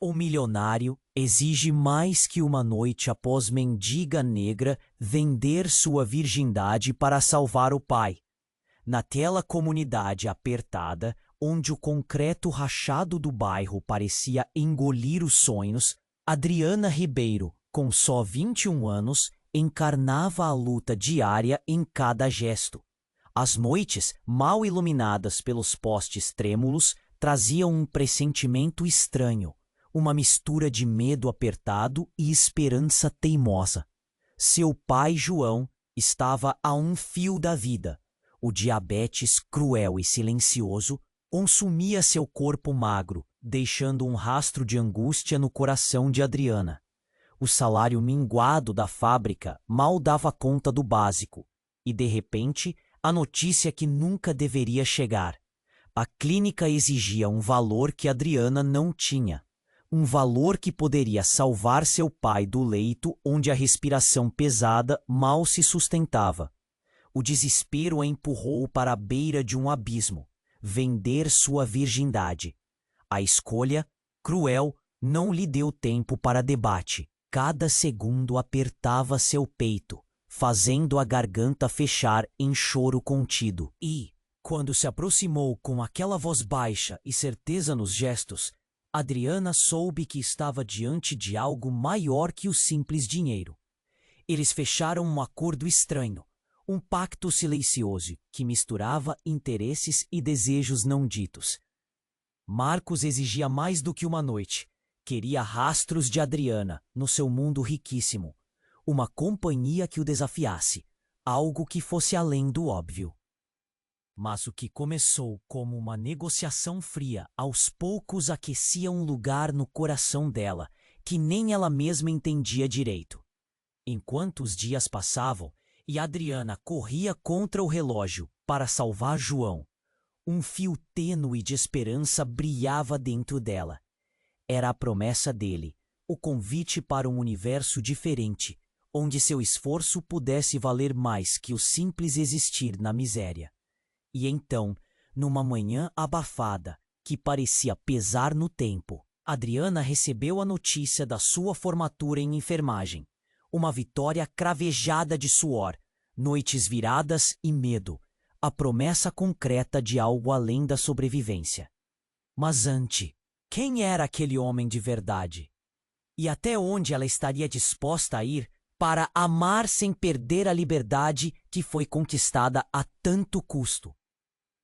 O milionário exige mais que uma noite após mendiga negra vender sua virgindade para salvar o pai. Naquela comunidade apertada, onde o concreto rachado do bairro parecia engolir os sonhos, Adriana Ribeiro, com só 21 anos, encarnava a luta diária em cada gesto. As noites, mal iluminadas pelos postes trêmulos, traziam um pressentimento estranho, uma mistura de medo apertado e esperança teimosa. Seu pai, João, estava a um fio da vida. O diabetes cruel e silencioso consumia seu corpo magro, deixando um rastro de angústia no coração de Adriana. O salário minguado da fábrica mal dava conta do básico, e de repente, a notícia que nunca deveria chegar. A clínica exigia um valor que Adriana não tinha. Um valor que poderia salvar seu pai do leito onde a respiração pesada mal se sustentava. O desespero a empurrou para a beira de um abismo, vender sua virgindade. A escolha, cruel, não lhe deu tempo para debate. Cada segundo apertava seu peito, fazendo a garganta fechar em choro contido. E, quando se aproximou com aquela voz baixa e certeza nos gestos, Adriana soube que estava diante de algo maior que o simples dinheiro. Eles fecharam um acordo estranho, um pacto silencioso que misturava interesses e desejos não ditos. Marcos exigia mais do que uma noite. Queria rastros de Adriana no seu mundo riquíssimo. Uma companhia que o desafiasse, algo que fosse além do óbvio. Mas o que começou como uma negociação fria, aos poucos aquecia um lugar no coração dela, que nem ela mesma entendia direito. Enquanto os dias passavam e Adriana corria contra o relógio para salvar João, um fio tênue de esperança brilhava dentro dela. Era a promessa dele, o convite para um universo diferente, onde seu esforço pudesse valer mais que o simples existir na miséria. E então, numa manhã abafada, que parecia pesar no tempo, Adriana recebeu a notícia da sua formatura em enfermagem. Uma vitória cravejada de suor, noites viradas e medo, a promessa concreta de algo além da sobrevivência. Mas antes, quem era aquele homem de verdade? E até onde ela estaria disposta a ir para amar sem perder a liberdade que foi conquistada a tanto custo?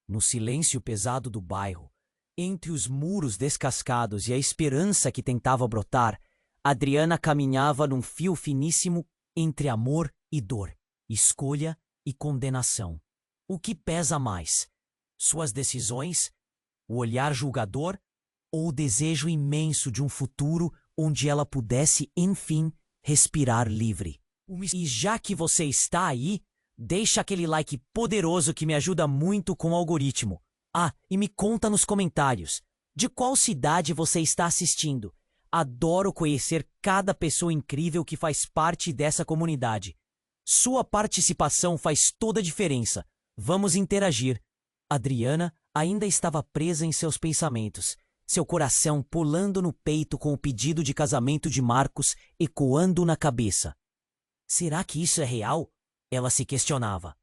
No silêncio pesado do bairro, entre os muros descascados e a esperança que tentava brotar, Adriana caminhava num fio finíssimo entre amor e dor, escolha e condenação. O que pesa mais? Suas decisões? O olhar julgador? Ou o desejo imenso de um futuro onde ela pudesse, enfim, respirar livre? E já que você está aí, deixa aquele like poderoso que me ajuda muito com o algoritmo. Ah, e me conta nos comentários, de qual cidade você está assistindo? Adoro conhecer cada pessoa incrível que faz parte dessa comunidade. Sua participação faz toda a diferença. Vamos interagir. Adriana ainda estava presa em seus pensamentos, seu coração pulando no peito com o pedido de casamento de Marcos ecoando na cabeça. Será que isso é real? Ela se questionava,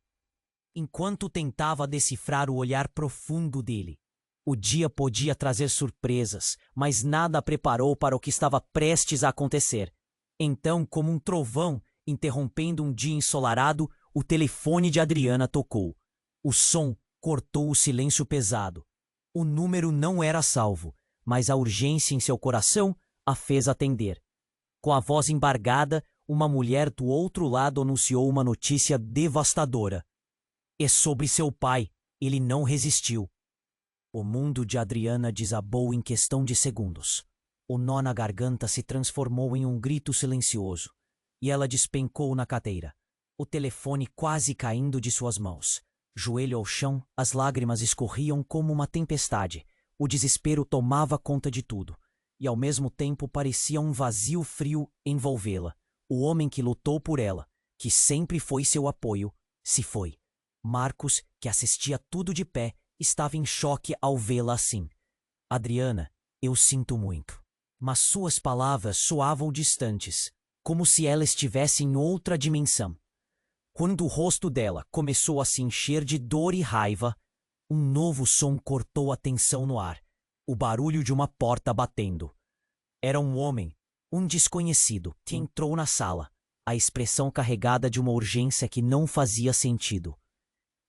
enquanto tentava decifrar o olhar profundo dele. O dia podia trazer surpresas, mas nada a preparou para o que estava prestes a acontecer. Então, como um trovão interrompendo um dia ensolarado, o telefone de Adriana tocou. O som cortou o silêncio pesado. O número não era salvo, mas a urgência em seu coração a fez atender. Com a voz embargada, uma mulher do outro lado anunciou uma notícia devastadora. É sobre seu pai. Ele não resistiu. O mundo de Adriana desabou em questão de segundos. O nó na garganta se transformou em um grito silencioso, e ela despencou na cadeira, o telefone quase caindo de suas mãos. Joelho ao chão, as lágrimas escorriam como uma tempestade. O desespero tomava conta de tudo, e ao mesmo tempo parecia um vazio frio envolvê-la. O homem que lutou por ela, que sempre foi seu apoio, se foi. Marcos, que assistia tudo de pé, estava em choque ao vê-la assim. Adriana, eu sinto muito. mas suas palavras soavam distantes, como se ela estivesse em outra dimensão. Quando o rosto dela começou a se encher de dor e raiva, um novo som cortou a tensão no ar, o barulho de uma porta batendo. Era um homem, um desconhecido, que entrou na sala, a expressão carregada de uma urgência que não fazia sentido.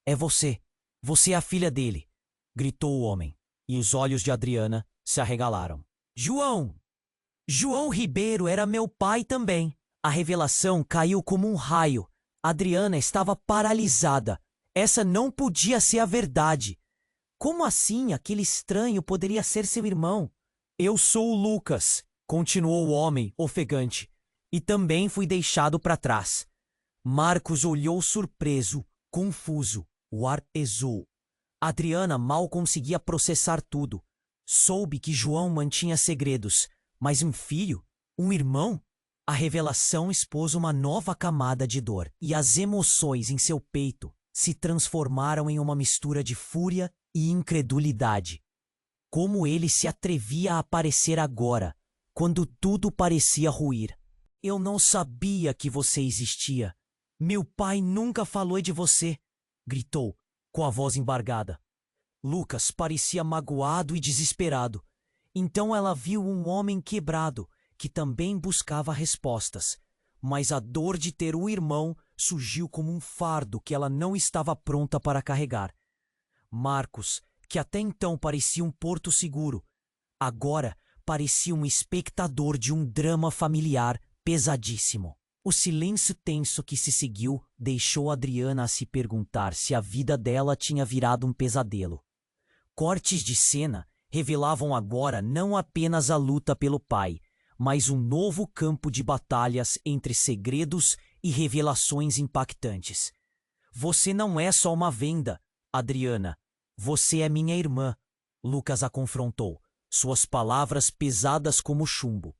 "É você! Você é a filha dele!" gritou o homem, e os olhos de Adriana se arregalaram. "João! João Ribeiro era meu pai também!" A revelação caiu como um raio. Adriana estava paralisada. Essa não podia ser a verdade. Como assim aquele estranho poderia ser seu irmão? "Eu sou o Lucas", continuou o homem, ofegante, "e também fui deixado para trás." Marcos olhou surpreso, confuso. O ar pesou. Adriana mal conseguia processar tudo. Soube que João mantinha segredos, mas um filho? Um irmão? A revelação expôs uma nova camada de dor, e as emoções em seu peito se transformaram em uma mistura de fúria e incredulidade. Como ele se atrevia a aparecer agora, quando tudo parecia ruir? "Eu não sabia que você existia. Meu pai nunca falou de você", gritou, com a voz embargada. Lucas parecia magoado e desesperado. Então ela viu um homem quebrado, que também buscava respostas. Mas a dor de ter um irmão surgiu como um fardo que ela não estava pronta para carregar. Marcos, que até então parecia um porto seguro, agora parecia um espectador de um drama familiar pesadíssimo. O silêncio tenso que se seguiu deixou Adriana a se perguntar se a vida dela tinha virado um pesadelo. Cortes de cena revelavam agora não apenas a luta pelo pai, mas um novo campo de batalhas entre segredos e revelações impactantes. "Você não é só uma venda, Adriana. Você é minha irmã", Lucas a confrontou, suas palavras pesadas como chumbo.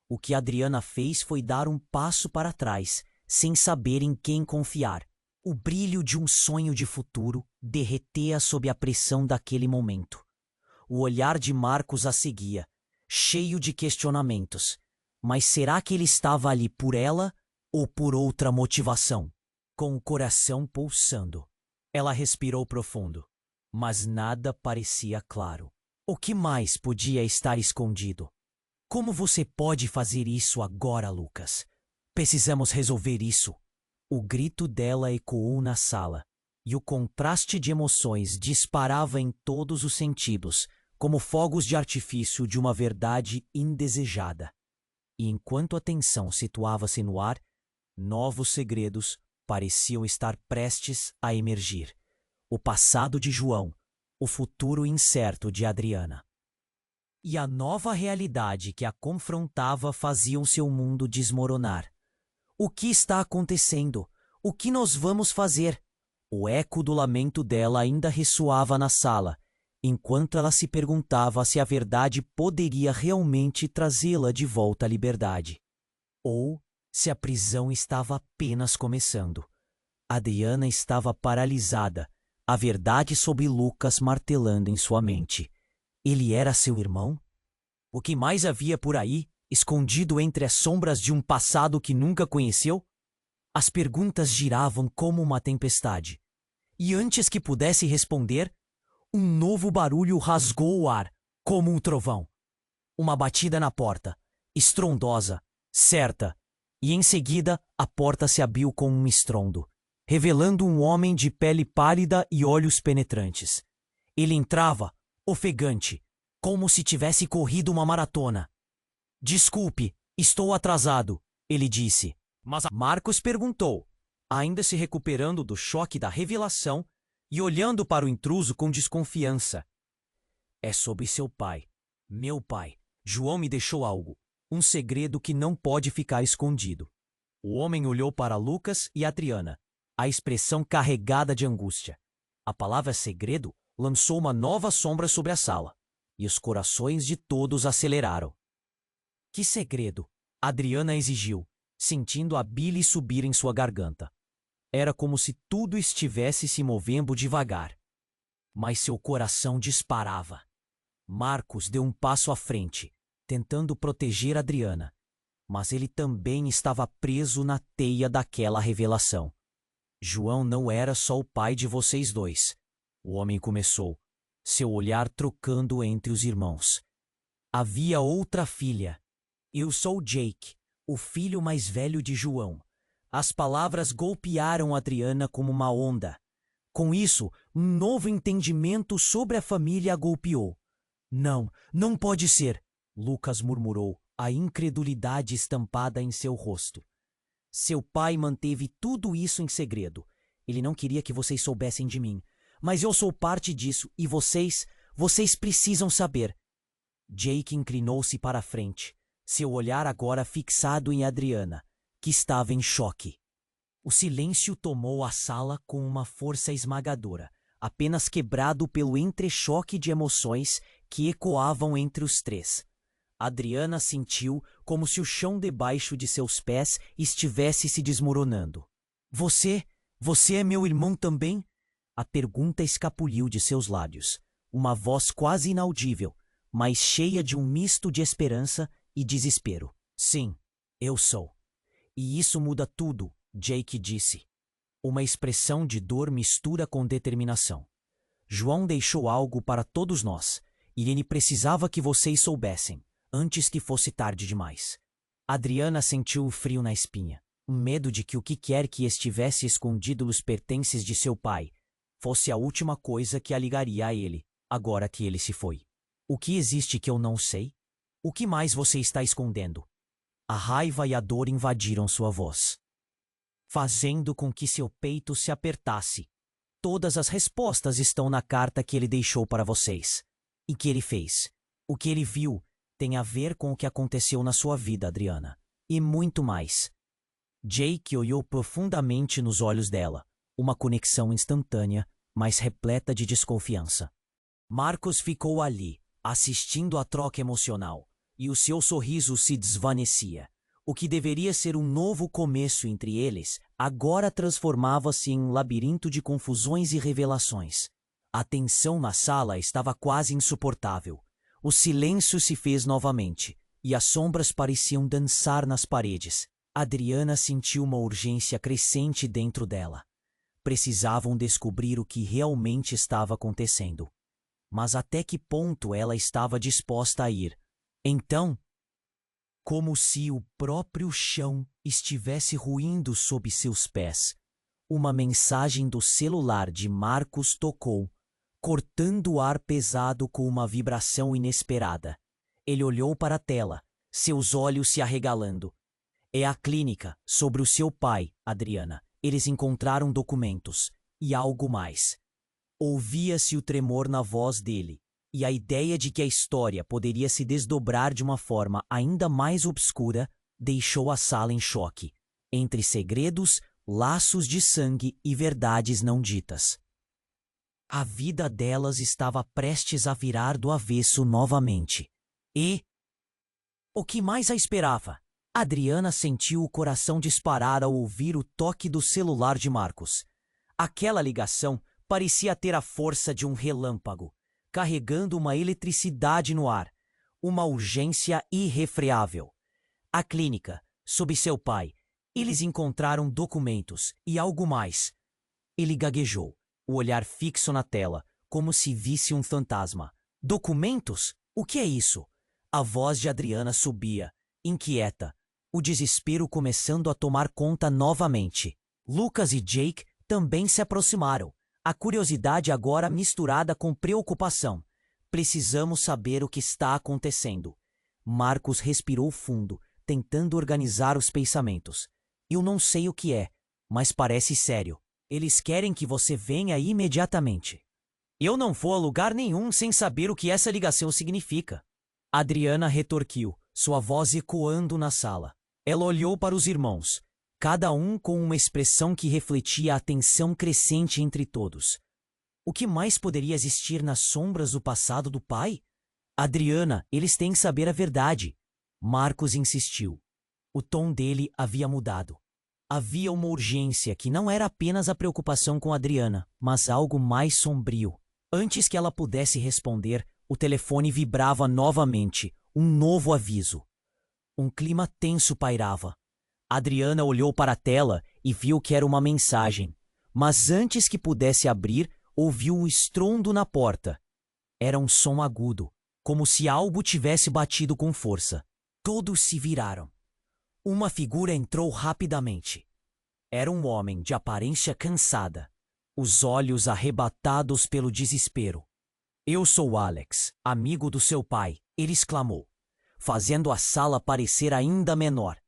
O que Adriana fez foi dar um passo para trás, sem saber em quem confiar. O brilho de um sonho de futuro derretia sob a pressão daquele momento. O olhar de Marcos a seguia, cheio de questionamentos. Mas será que ele estava ali por ela ou por outra motivação? Com o coração pulsando, ela respirou profundo, mas nada parecia claro. O que mais podia estar escondido? "Como você pode fazer isso agora, Lucas? Precisamos resolver isso." O grito dela ecoou na sala, e o contraste de emoções disparava em todos os sentidos, como fogos de artifício de uma verdade indesejada. E enquanto a tensão situava-se no ar, novos segredos pareciam estar prestes a emergir. O passado de João, o futuro incerto de Adriana. E a nova realidade que a confrontava fazia o seu mundo desmoronar. "O que está acontecendo? O que nós vamos fazer?" O eco do lamento dela ainda ressoava na sala, enquanto ela se perguntava se a verdade poderia realmente trazê-la de volta à liberdade. Ou se a prisão estava apenas começando. Adriana estava paralisada, a verdade sobre Lucas martelando em sua mente. Ele era seu irmão? O que mais havia por aí, escondido entre as sombras de um passado que nunca conheceu? As perguntas giravam como uma tempestade. E antes que pudesse responder, um novo barulho rasgou o ar, como um trovão. Uma batida na porta, estrondosa, certa, e em seguida a porta se abriu com um estrondo, revelando um homem de pele pálida e olhos penetrantes. Ele entrava, ofegante, como se tivesse corrido uma maratona. "Desculpe, estou atrasado", ele disse. Mas Marcos perguntou, ainda se recuperando do choque da revelação e olhando para o intruso com desconfiança. "É sobre seu pai, meu pai. João me deixou algo, um segredo que não pode ficar escondido." O homem olhou para Lucas e Adriana, a expressão carregada de angústia. A palavra segredo lançou uma nova sombra sobre a sala, e os corações de todos aceleraram. "Que segredo?" Adriana exigiu, sentindo a bile subir em sua garganta. Era como se tudo estivesse se movendo devagar. Mas seu coração disparava. Marcos deu um passo à frente, tentando proteger Adriana. Mas ele também estava preso na teia daquela revelação. João não era só o pai de vocês dois. O homem começou, seu olhar trocando entre os irmãos. Havia outra filha. Eu sou Jake, o filho mais velho de João. As palavras golpearam Adriana como uma onda. Com isso, um novo entendimento sobre a família a golpeou. Não, não pode ser, Lucas murmurou, a incredulidade estampada em seu rosto. Seu pai manteve tudo isso em segredo. Ele não queria que vocês soubessem de mim. Mas eu sou parte disso e vocês precisam saber. Jake inclinou-se para a frente, seu olhar agora fixado em Adriana, que estava em choque. O silêncio tomou a sala com uma força esmagadora, apenas quebrado pelo entrechoque de emoções que ecoavam entre os três. Adriana sentiu como se o chão debaixo de seus pés estivesse se desmoronando. Você é meu irmão também? A pergunta escapuliu de seus lábios. Uma voz quase inaudível, mas cheia de um misto de esperança e desespero. Sim, eu sou. E isso muda tudo, Jake disse. Uma expressão de dor mistura com determinação. João deixou algo para todos nós, e ele precisava que vocês soubessem, antes que fosse tarde demais. Adriana sentiu o frio na espinha, um medo de que o que quer que estivesse escondido nos pertences de seu pai fosse a última coisa que a ligaria a ele, agora que ele se foi. O que existe que eu não sei? O que mais você está escondendo? A raiva e a dor invadiram sua voz, fazendo com que seu peito se apertasse. Todas as respostas estão na carta que ele deixou para vocês. E que ele fez. O que ele viu tem a ver com o que aconteceu na sua vida, Adriana. E muito mais. Jake olhou profundamente nos olhos dela. Uma conexão instantânea, mas repleta de desconfiança. Marcos ficou ali, assistindo à troca emocional, e o seu sorriso se desvanecia. O que deveria ser um novo começo entre eles, agora transformava-se em um labirinto de confusões e revelações. A tensão na sala estava quase insuportável. O silêncio se fez novamente, e as sombras pareciam dançar nas paredes. Adriana sentiu uma urgência crescente dentro dela. Precisavam descobrir o que realmente estava acontecendo. Mas até que ponto ela estava disposta a ir? Então, como se o próprio chão estivesse ruindo sob seus pés, uma mensagem do celular de Marcos tocou, cortando o ar pesado com uma vibração inesperada. Ele olhou para a tela, seus olhos se arregalando. É a clínica, sobre o seu pai, Adriana. Eles encontraram documentos e algo mais. Ouvia-se o tremor na voz dele, e a ideia de que a história poderia se desdobrar de uma forma ainda mais obscura deixou a sala em choque, entre segredos, laços de sangue e verdades não ditas. A vida delas estava prestes a virar do avesso novamente. E o que mais a esperava? Adriana sentiu o coração disparar ao ouvir o toque do celular de Marcos. Aquela ligação parecia ter a força de um relâmpago, carregando uma eletricidade no ar, uma urgência irrefreável. A clínica, sob seu pai, eles encontraram documentos e algo mais. Ele gaguejou, o olhar fixo na tela, como se visse um fantasma. Documentos? O que é isso? A voz de Adriana subia, inquieta, o desespero começando a tomar conta novamente. Lucas e Jake também se aproximaram, a curiosidade agora misturada com preocupação. Precisamos saber o que está acontecendo. Marcos respirou fundo, tentando organizar os pensamentos. Eu não sei o que é, mas parece sério. Eles querem que você venha imediatamente. Eu não vou a lugar nenhum sem saber o que essa ligação significa. Adriana retorquiu, sua voz ecoando na sala. Ela olhou para os irmãos, cada um com uma expressão que refletia a tensão crescente entre todos. O que mais poderia existir nas sombras do passado do pai? Adriana, eles têm que saber a verdade. Marcos insistiu. O tom dele havia mudado. Havia uma urgência que não era apenas a preocupação com Adriana, mas algo mais sombrio. Antes que ela pudesse responder, o telefone vibrava novamente, um novo aviso. Um clima tenso pairava. Adriana olhou para a tela e viu que era uma mensagem, mas antes que pudesse abrir, ouviu um estrondo na porta. Era um som agudo, como se algo tivesse batido com força. Todos se viraram. Uma figura entrou rapidamente. Era um homem de aparência cansada, os olhos arrebatados pelo desespero. "Eu sou Alex, amigo do seu pai", ele exclamou, fazendo a sala parecer ainda menor.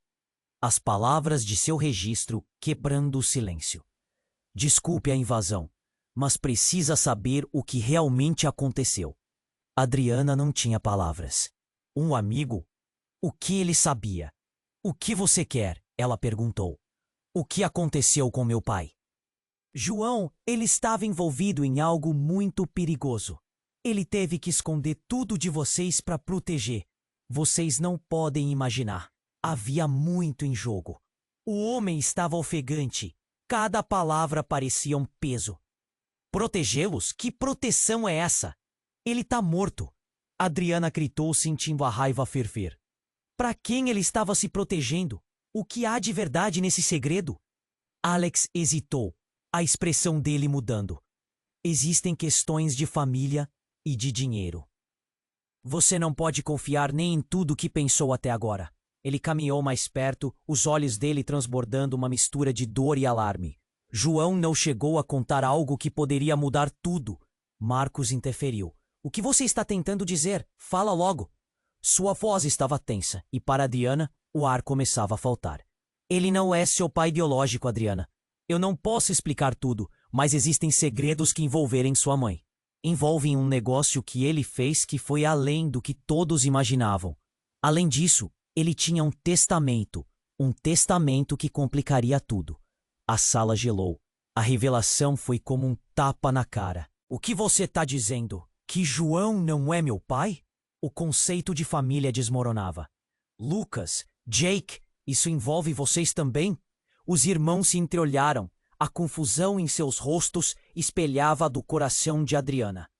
As palavras de seu registro quebrando o silêncio. "Desculpe a invasão, mas precisa saber o que realmente aconteceu." Adriana não tinha palavras. Um amigo? O que ele sabia? "O que você quer?" ela perguntou. "O que aconteceu com meu pai?" "João, ele estava envolvido em algo muito perigoso. Ele teve que esconder tudo de vocês para proteger. Vocês não podem imaginar. Havia muito em jogo. O homem estava ofegante. Cada palavra parecia um peso." "Protegê-los? Que proteção é essa? Ele está morto." Adriana gritou, sentindo a raiva ferver. Para quem ele estava se protegendo? O que há de verdade nesse segredo? Alex hesitou, a expressão dele mudando. "Existem questões de família e de dinheiro. Você não pode confiar nem em tudo que pensou até agora." Ele caminhou mais perto, os olhos dele transbordando uma mistura de dor e alarme. "João não chegou a contar algo que poderia mudar tudo." Marcos interferiu. "O que você está tentando dizer? Fala logo." Sua voz estava tensa, e para Adriana, o ar começava a faltar. "Ele não é seu pai biológico, Adriana. Eu não posso explicar tudo, mas existem segredos que envolverem sua mãe. Envolvem um negócio que ele fez que foi além do que todos imaginavam. Além disso, ele tinha um testamento que complicaria tudo." A sala gelou. A revelação foi como um tapa na cara. "O que você está dizendo? Que João não é meu pai?" O conceito de família desmoronava. "Lucas, Jake, isso envolve vocês também?" Os irmãos se entreolharam. A confusão em seus rostos espelhava a do coração de Adriana.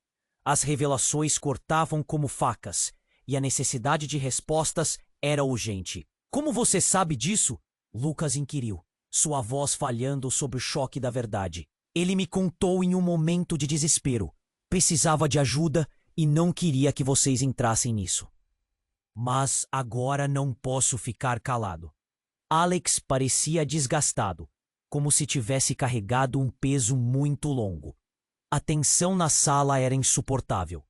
As revelações cortavam como facas, e a necessidade de respostas era urgente. "Como você sabe disso?" Lucas inquiriu, sua voz falhando sob o choque da verdade. "Ele me contou em um momento de desespero. Precisava de ajuda e não queria que vocês entrassem nisso. Mas agora não posso ficar calado." Alex parecia desgastado, como se tivesse carregado um peso muito longo. A tensão na sala era insuportável.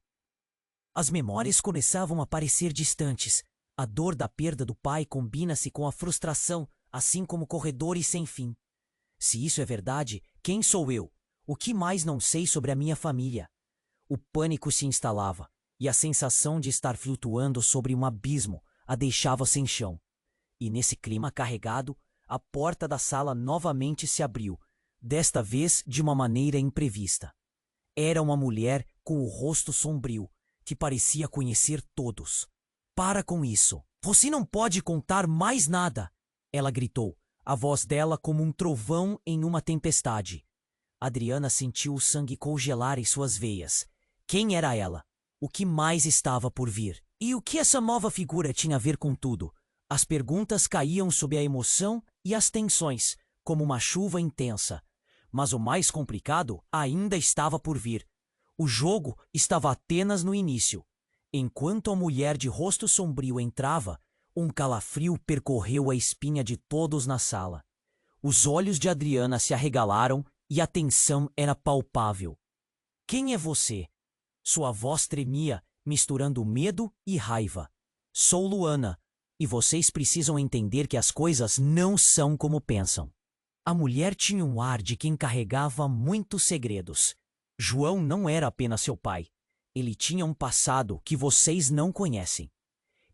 As memórias começavam a parecer distantes. A dor da perda do pai combina-se com a frustração, assim como corredores sem fim. Se isso é verdade, quem sou eu? O que mais não sei sobre a minha família? O pânico se instalava, e a sensação de estar flutuando sobre um abismo a deixava sem chão. E nesse clima carregado, a porta da sala novamente se abriu, desta vez de uma maneira imprevista. Era uma mulher com o rosto sombrio, que parecia conhecer todos. "Para com isso! Você não pode contar mais nada!" ela gritou, a voz dela como um trovão em uma tempestade. Adriana sentiu o sangue congelar em suas veias. Quem era ela? O que mais estava por vir? E o que essa nova figura tinha a ver com tudo? As perguntas caíam sob a emoção e as tensões, como uma chuva intensa. Mas o mais complicado ainda estava por vir. O jogo estava apenas no início. Enquanto a mulher de rosto sombrio entrava, um calafrio percorreu a espinha de todos na sala. Os olhos de Adriana se arregalaram e a tensão era palpável. "Quem é você?" Sua voz tremia, misturando medo e raiva. "Sou Luana, e vocês precisam entender que as coisas não são como pensam." A mulher tinha um ar de quem carregava muitos segredos. João não era apenas seu pai. Ele tinha um passado que vocês não conhecem.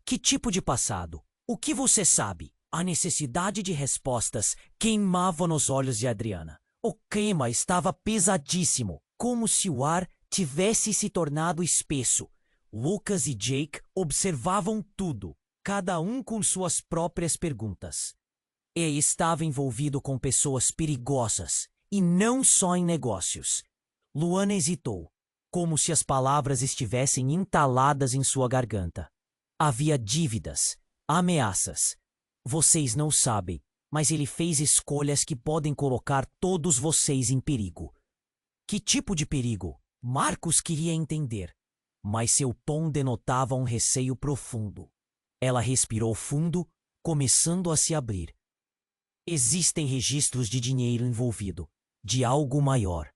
Que tipo de passado? O que você sabe? A necessidade de respostas queimava nos olhos de Adriana. O clima estava pesadíssimo, como se o ar tivesse se tornado espesso. Lucas e Jake observavam tudo, cada um com suas próprias perguntas. Ele estava envolvido com pessoas perigosas, e não só em negócios. Luana hesitou, como se as palavras estivessem entaladas em sua garganta. Havia dívidas, ameaças. Vocês não sabem, mas ele fez escolhas que podem colocar todos vocês em perigo. Que tipo de perigo? Marcos queria entender, mas seu tom denotava um receio profundo. Ela respirou fundo, começando a se abrir. Existem registros de dinheiro envolvido, de algo maior.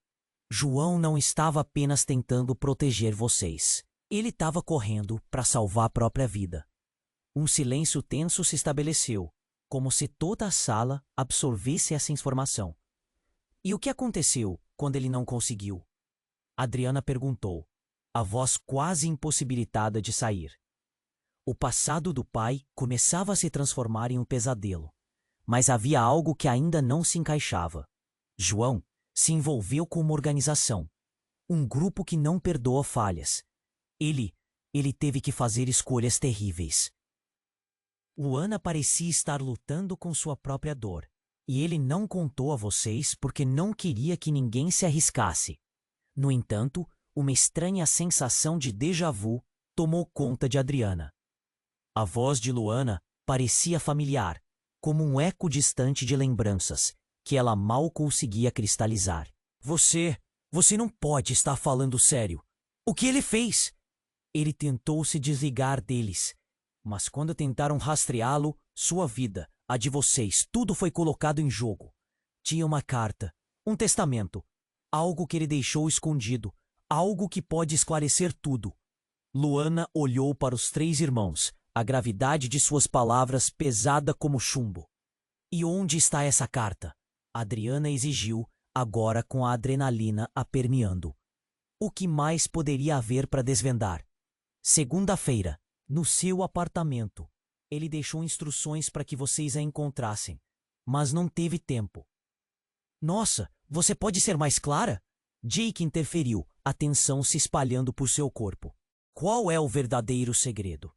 João não estava apenas tentando proteger vocês. Ele estava correndo para salvar a própria vida. Um silêncio tenso se estabeleceu, como se toda a sala absorvesse essa informação. E o que aconteceu quando ele não conseguiu? Adriana perguntou, a voz quase impossibilitada de sair. O passado do pai começava a se transformar em um pesadelo, mas havia algo que ainda não se encaixava. João se envolveu com uma organização, um grupo que não perdoa falhas. Ele teve que fazer escolhas terríveis. Luana parecia estar lutando com sua própria dor, e ele não contou a vocês porque não queria que ninguém se arriscasse. No entanto, uma estranha sensação de déjà vu tomou conta de Adriana. A voz de Luana parecia familiar, como um eco distante de lembranças, que ela mal conseguia cristalizar. Você não pode estar falando sério. O que ele fez? Ele tentou se desligar deles, mas quando tentaram rastreá-lo, sua vida, a de vocês, tudo foi colocado em jogo. Tinha uma carta, um testamento, algo que ele deixou escondido, algo que pode esclarecer tudo. Luana olhou para os 3 irmãos, a gravidade de suas palavras pesada como chumbo. E onde está essa carta? Adriana exigiu, agora com a adrenalina a permeando. O que mais poderia haver para desvendar? Segunda-feira, no seu apartamento, ele deixou instruções para que vocês a encontrassem, mas não teve tempo. Nossa, você pode ser mais clara? Jake interferiu, a tensão se espalhando por seu corpo. Qual é o verdadeiro segredo?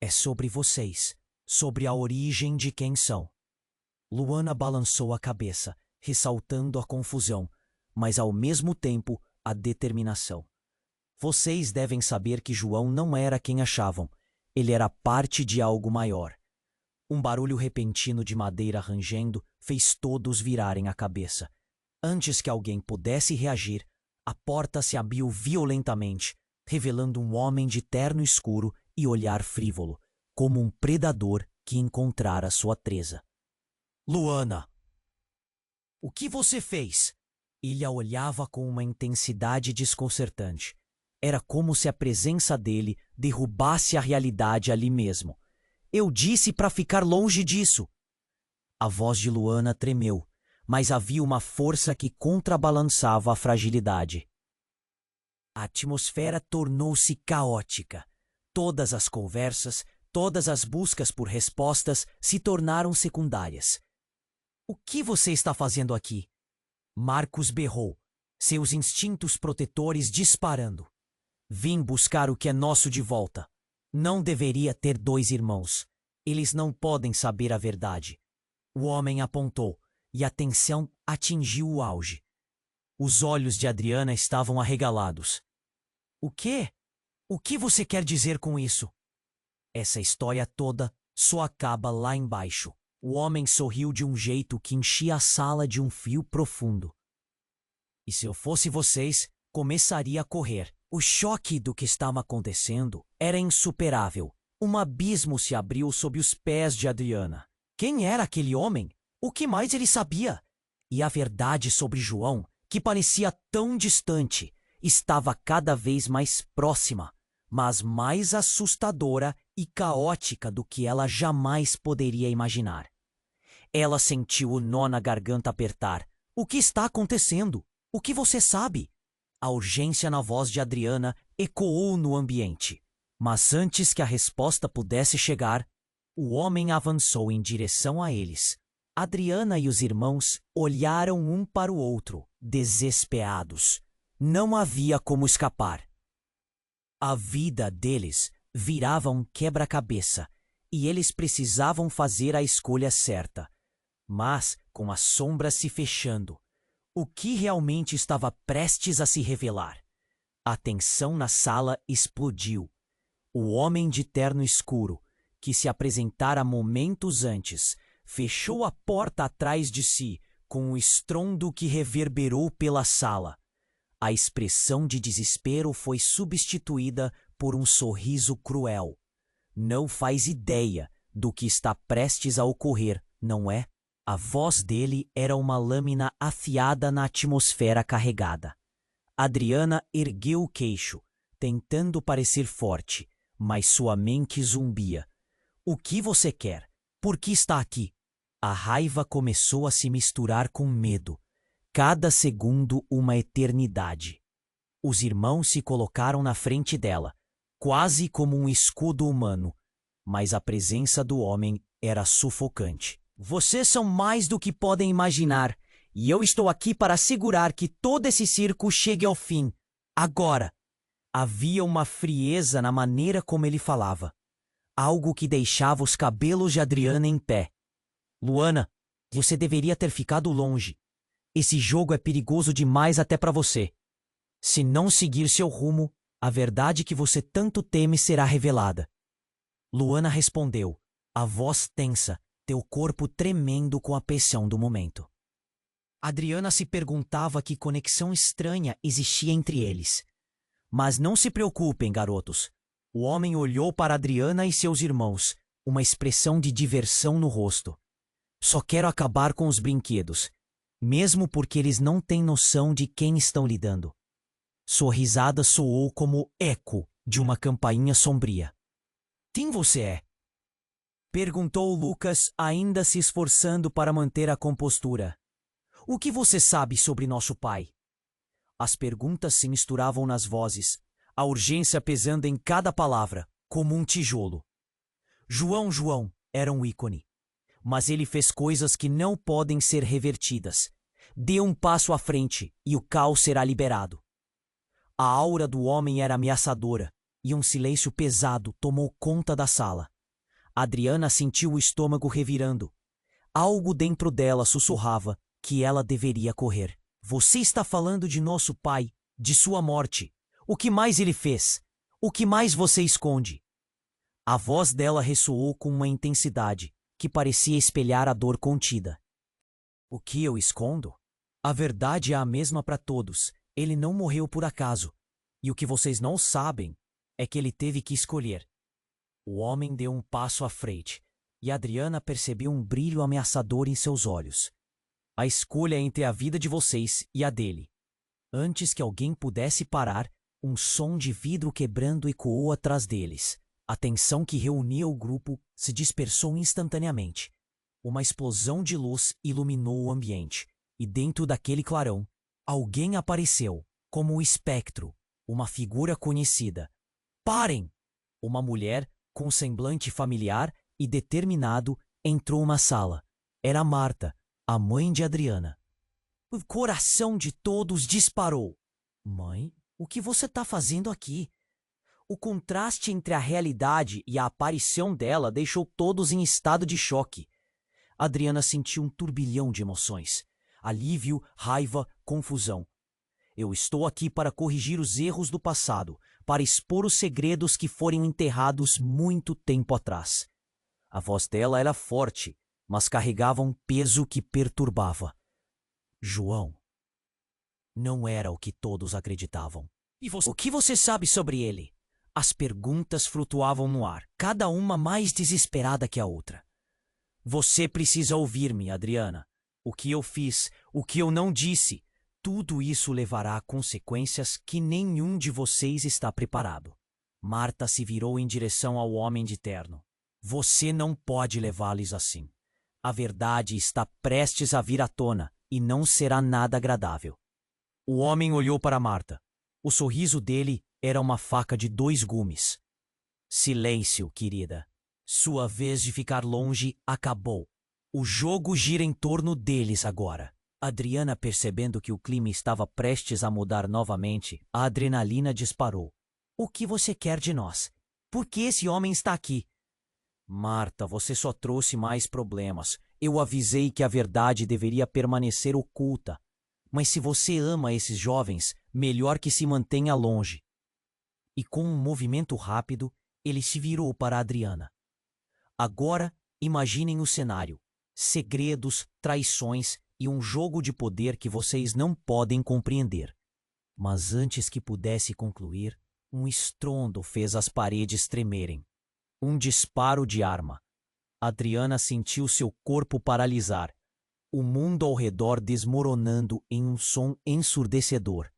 É sobre vocês, sobre a origem de quem são. Luana balançou a cabeça, ressaltando a confusão, mas ao mesmo tempo a determinação. Vocês devem saber que João não era quem achavam. Ele era parte de algo maior. Um barulho repentino de madeira rangendo fez todos virarem a cabeça. Antes que alguém pudesse reagir, a porta se abriu violentamente, revelando um homem de terno escuro e olhar frívolo, como um predador que encontrara sua presa. Luana! O que você fez? Ele a olhava com uma intensidade desconcertante. Era como se a presença dele derrubasse a realidade ali mesmo. Eu disse para ficar longe disso. A voz de Luana tremeu, mas havia uma força que contrabalançava a fragilidade. A atmosfera tornou-se caótica. Todas as conversas, todas as buscas por respostas se tornaram secundárias. O que você está fazendo aqui? Marcos berrou, seus instintos protetores disparando. Vim buscar o que é nosso de volta. Não deveria ter 2 irmãos. Eles não podem saber a verdade. O homem apontou, e a tensão atingiu o auge. Os olhos de Adriana estavam arregalados. O quê? O que você quer dizer com isso? Essa história toda só acaba lá embaixo. O homem sorriu de um jeito que enchia a sala de um frio profundo. E se eu fosse vocês, começaria a correr. O choque do que estava acontecendo era insuperável. Um abismo se abriu sob os pés de Adriana. Quem era aquele homem? O que mais ele sabia? E a verdade sobre João, que parecia tão distante, estava cada vez mais próxima, mas mais assustadora e caótica do que ela jamais poderia imaginar. Ela sentiu o nó na garganta apertar. O que está acontecendo? O que você sabe? A urgência na voz de Adriana ecoou no ambiente. Mas antes que a resposta pudesse chegar, o homem avançou em direção a eles. Adriana e os irmãos olharam um para o outro, desesperados. Não havia como escapar. A vida deles virava um quebra-cabeça e eles precisavam fazer a escolha certa. Mas, com as sombras se fechando, o que realmente estava prestes a se revelar? A tensão na sala explodiu. O homem de terno escuro, que se apresentara momentos antes, fechou a porta atrás de si com um estrondo que reverberou pela sala. A expressão de desespero foi substituída por um sorriso cruel. Não faz ideia do que está prestes a ocorrer, não é? A voz dele era uma lâmina afiada na atmosfera carregada. Adriana ergueu o queixo, tentando parecer forte, mas sua mente zumbia. O que você quer? Por que está aqui? A raiva começou a se misturar com medo. Cada segundo uma eternidade. Os irmãos se colocaram na frente dela, quase como um escudo humano, mas a presença do homem era sufocante. Vocês são mais do que podem imaginar, e eu estou aqui para assegurar que todo esse circo chegue ao fim. Agora! Havia uma frieza na maneira como ele falava, algo que deixava os cabelos de Adriana em pé. Luana, você deveria ter ficado longe. Esse jogo é perigoso demais até para você. Se não seguir seu rumo, a verdade que você tanto teme será revelada. Luana respondeu, a voz tensa, teu corpo tremendo com a pressão do momento. Adriana se perguntava que conexão estranha existia entre eles. Mas não se preocupem, garotos. O homem olhou para Adriana e seus irmãos, uma expressão de diversão no rosto. Só quero acabar com os brinquedos, mesmo porque eles não têm noção de quem estão lidando. Sua risada soou como eco de uma campainha sombria. Quem você é? Perguntou Lucas, ainda se esforçando para manter a compostura. O que você sabe sobre nosso pai? As perguntas se misturavam nas vozes, a urgência pesando em cada palavra, como um tijolo. João era um ícone. Mas ele fez coisas que não podem ser revertidas. Dê um passo à frente e o caos será liberado. A aura do homem era ameaçadora e um silêncio pesado tomou conta da sala. Adriana sentiu o estômago revirando. Algo dentro dela sussurrava que ela deveria correr. Você está falando de nosso pai, de sua morte. O que mais ele fez? O que mais você esconde? A voz dela ressoou com uma intensidade que parecia espelhar a dor contida. O que eu escondo? A verdade é a mesma para todos. Ele não morreu por acaso. E o que vocês não sabem é que ele teve que escolher. O homem deu um passo à frente, e Adriana percebeu um brilho ameaçador em seus olhos. A escolha entre a vida de vocês e a dele. Antes que alguém pudesse parar, um som de vidro quebrando ecoou atrás deles. A tensão que reunia o grupo se dispersou instantaneamente. Uma explosão de luz iluminou o ambiente, e dentro daquele clarão, alguém apareceu, como um espectro, uma figura conhecida. Parem! Uma mulher, com semblante familiar e determinado, entrou na sala. Era Marta, a mãe de Adriana. O coração de todos disparou. Mãe, o que você está fazendo aqui? O contraste entre a realidade e a aparição dela deixou todos em estado de choque. Adriana sentiu um turbilhão de emoções. Alívio, raiva, confusão. Eu estou aqui para corrigir os erros do passado, para expor os segredos que foram enterrados muito tempo atrás. A voz dela era forte, mas carregava um peso que perturbava. João não era o que todos acreditavam. E você? O que você sabe sobre ele? As perguntas flutuavam no ar, cada uma mais desesperada que a outra. Você precisa ouvir-me, Adriana. O que eu fiz, o que eu não disse, tudo isso levará a consequências que nenhum de vocês está preparado. Marta se virou em direção ao homem de terno. Você não pode levá-los assim. A verdade está prestes a vir à tona e não será nada agradável. O homem olhou para Marta. O sorriso dele era uma faca de 2 gumes. Silêncio, querida. Sua vez de ficar longe acabou. O jogo gira em torno deles agora. Adriana, percebendo que o clima estava prestes a mudar novamente, a adrenalina disparou. O que você quer de nós? Por que esse homem está aqui? Marta, você só trouxe mais problemas. Eu avisei que a verdade deveria permanecer oculta. Mas se você ama esses jovens, melhor que se mantenha longe. E com um movimento rápido, Ele se virou para Adriana. Agora, imaginem o cenário. Segredos, traições e um jogo de poder que vocês não podem compreender. Mas antes que pudesse concluir, um estrondo fez as paredes tremerem. Um disparo de arma. Adriana sentiu seu corpo paralisar. O mundo ao redor desmoronando em um som ensurdecedor.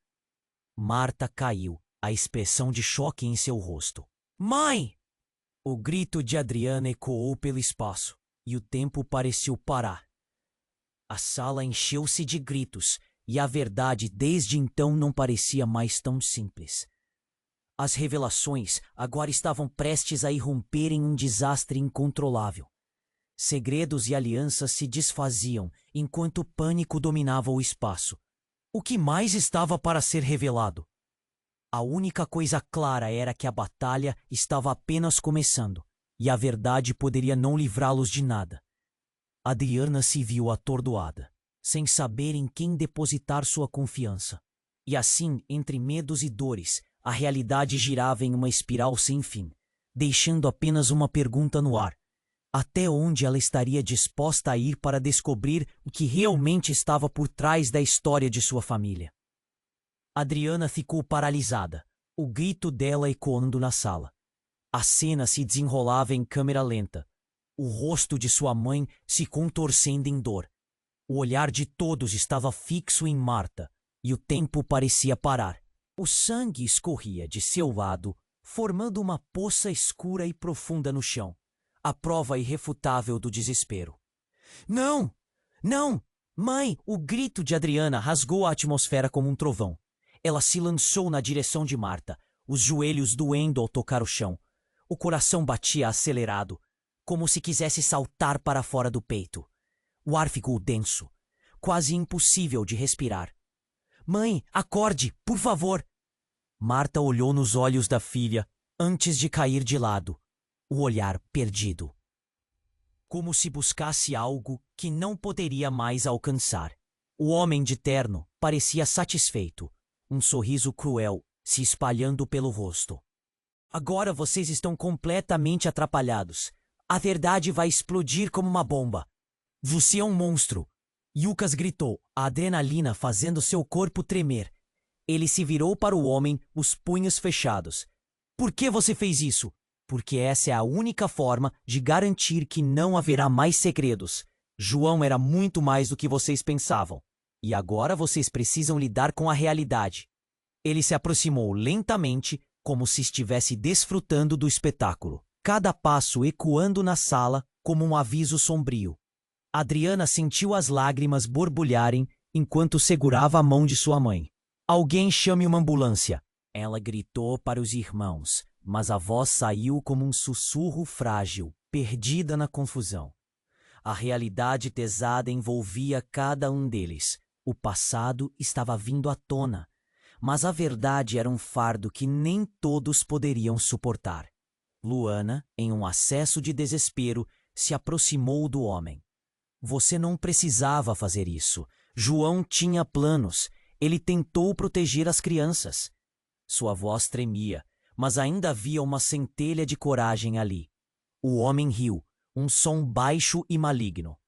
Marta caiu, a expressão de choque em seu rosto. Mãe! O grito de Adriana ecoou pelo espaço, e o tempo pareceu parar. A sala encheu-se de gritos, e a verdade desde então não parecia mais tão simples. As revelações agora estavam prestes a irromper em um desastre incontrolável. Segredos e alianças se desfaziam enquanto o pânico dominava o espaço. O que mais estava para ser revelado? A única coisa clara era que a batalha estava apenas começando, e a verdade poderia não livrá-los de nada. Adriana se viu atordoada, sem saber em quem depositar sua confiança. E assim, entre medos e dores, a realidade girava em uma espiral sem fim, deixando apenas uma pergunta no ar. Até onde ela estaria disposta a ir para descobrir o que realmente estava por trás da história de sua família? Adriana ficou paralisada, o grito dela ecoando na sala. A cena se desenrolava em câmera lenta, o rosto de sua mãe se contorcendo em dor. O olhar de todos estava fixo em Marta, e o tempo parecia parar. O sangue escorria de seu lado, formando uma poça escura e profunda no chão, a prova irrefutável do desespero. Não! Não! Mãe! O grito de Adriana rasgou a atmosfera como um trovão. Ela se lançou na direção de Marta, os joelhos doendo ao tocar o chão. O coração batia acelerado, como se quisesse saltar para fora do peito. O ar ficou denso, quase impossível de respirar. Mãe, acorde, por favor! Marta olhou nos olhos da filha antes de cair de lado, o olhar perdido. Como se buscasse algo que não poderia mais alcançar. O homem de terno parecia satisfeito, um sorriso cruel se espalhando pelo rosto. Agora vocês estão completamente atrapalhados. A verdade vai explodir como uma bomba. Você é um monstro. Yukas gritou, a adrenalina fazendo seu corpo tremer. Ele se virou para o homem, os punhos fechados. Por que você fez isso? Porque essa é a única forma de garantir que não haverá mais segredos. João era muito mais do que vocês pensavam. E agora vocês precisam lidar com a realidade. Ele se aproximou lentamente, como se estivesse desfrutando do espetáculo, cada passo ecoando na sala como um aviso sombrio. Adriana sentiu as lágrimas borbulharem enquanto segurava a mão de sua mãe. Alguém chame uma ambulância. Ela gritou para os irmãos, mas a voz saiu como um sussurro frágil, perdida na confusão. A realidade pesada envolvia cada um deles. O passado estava vindo à tona, mas a verdade era um fardo que nem todos poderiam suportar. Luana, em um acesso de desespero, se aproximou do homem. Você não precisava fazer isso. João tinha planos. Ele tentou proteger as crianças. Sua voz tremia, mas ainda havia uma centelha de coragem ali. O homem riu, um som baixo e maligno.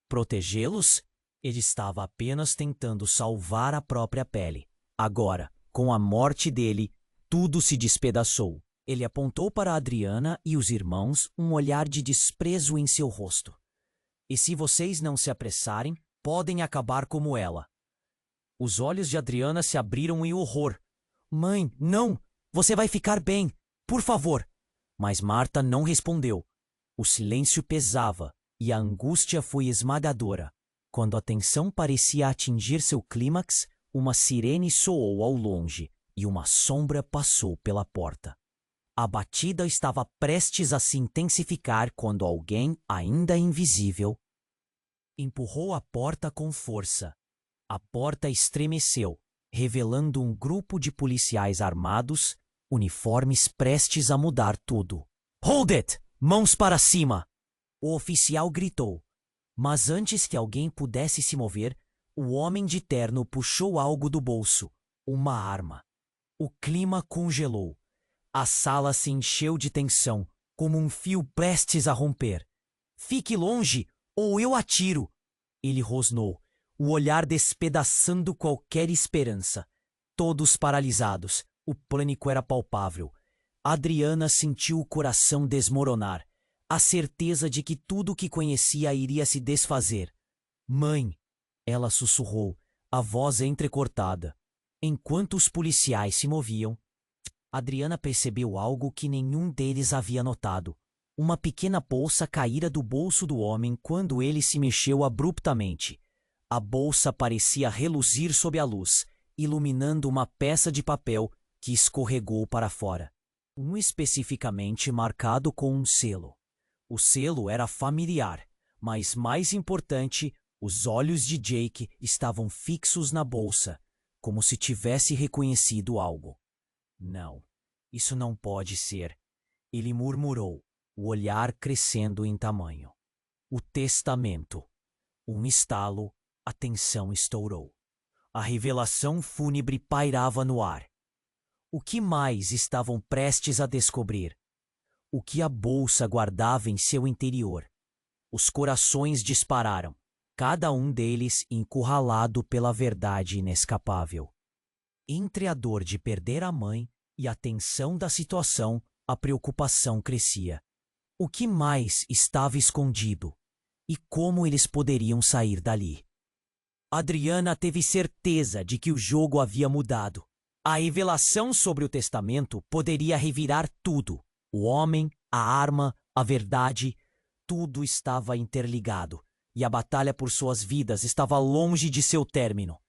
Protegê-los? Ele estava apenas tentando salvar a própria pele. Agora, com a morte dele, tudo se despedaçou. Ele apontou para Adriana e os irmãos um olhar de desprezo em seu rosto. E se vocês não se apressarem, podem acabar como ela. Os olhos de Adriana se abriram em horror. Mãe, não! Você vai ficar bem! Por favor! Mas Marta não respondeu. O silêncio pesava e a angústia foi esmagadora. Quando a tensão parecia atingir seu clímax, uma sirene soou ao longe e uma sombra passou pela porta. A batida estava prestes a se intensificar quando alguém, ainda invisível, empurrou a porta com força. A porta estremeceu, revelando um grupo de policiais armados, uniformes prestes a mudar tudo. Hold it! Mãos para cima! O oficial gritou. Mas antes que alguém pudesse se mover, o homem de terno puxou algo do bolso, uma arma. O clima congelou. A sala se encheu de tensão, como um fio prestes a romper. Fique longe, ou eu atiro! Ele rosnou, o olhar despedaçando qualquer esperança. Todos paralisados, o pânico era palpável. Adriana sentiu o coração desmoronar, a certeza de que tudo o que conhecia iria se desfazer. Mãe, ela sussurrou, a voz entrecortada. Enquanto os policiais se moviam, Adriana percebeu algo que nenhum deles havia notado. Uma pequena bolsa caíra do bolso do homem quando ele se mexeu abruptamente. A bolsa parecia reluzir sob a luz, iluminando uma peça de papel que escorregou para fora. Um especificamente marcado com um selo. O selo era familiar, mas mais importante, os olhos de Jake estavam fixos na bolsa, como se tivesse reconhecido algo. Não, isso não pode ser, ele murmurou, o olhar crescendo em tamanho. O testamento. Um estalo, a tensão estourou. A revelação fúnebre pairava no ar. O que mais estavam prestes a descobrir? O que a bolsa guardava em seu interior? Os corações dispararam, cada um deles encurralado pela verdade inescapável. Entre a dor de perder a mãe e a tensão da situação, a preocupação crescia. O que mais estava escondido? E como eles poderiam sair dali? Adriana teve certeza de que o jogo havia mudado. A revelação sobre o testamento poderia revirar tudo. O homem, a arma, a verdade, tudo estava interligado, e a batalha por suas vidas estava longe de seu término.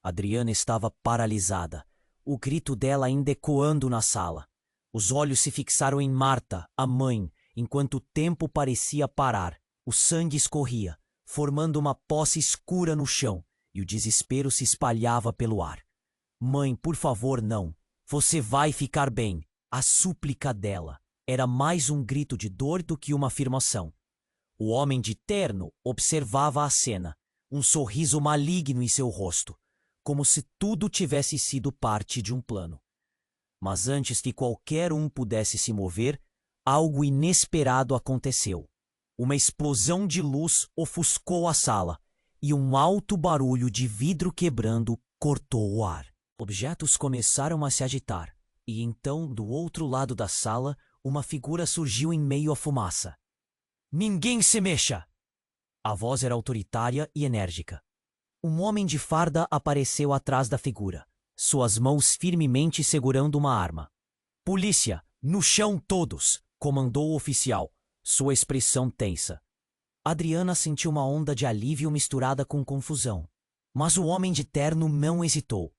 Adriana estava paralisada, o grito dela ainda ecoando na sala. Os olhos se fixaram em Marta, a mãe, enquanto o tempo parecia parar. O sangue escorria, formando uma poça escura no chão, e o desespero se espalhava pelo ar. Mãe, por favor, não. Você vai ficar bem. A súplica dela era mais um grito de dor do que uma afirmação. O homem de terno observava a cena, um sorriso maligno em seu rosto, como se tudo tivesse sido parte de um plano. Mas antes que qualquer um pudesse se mover, algo inesperado aconteceu. Uma explosão de luz ofuscou a sala, e um alto barulho de vidro quebrando cortou o ar. Objetos começaram a se agitar, e então, do outro lado da sala, uma figura surgiu em meio à fumaça. Ninguém se mexa! A voz era autoritária e enérgica. Um homem de farda apareceu atrás da figura, suas mãos firmemente segurando uma arma. Polícia, no chão todos! Comandou o oficial, sua expressão tensa. Adriana sentiu uma onda de alívio misturada com confusão. Mas o homem de terno não hesitou.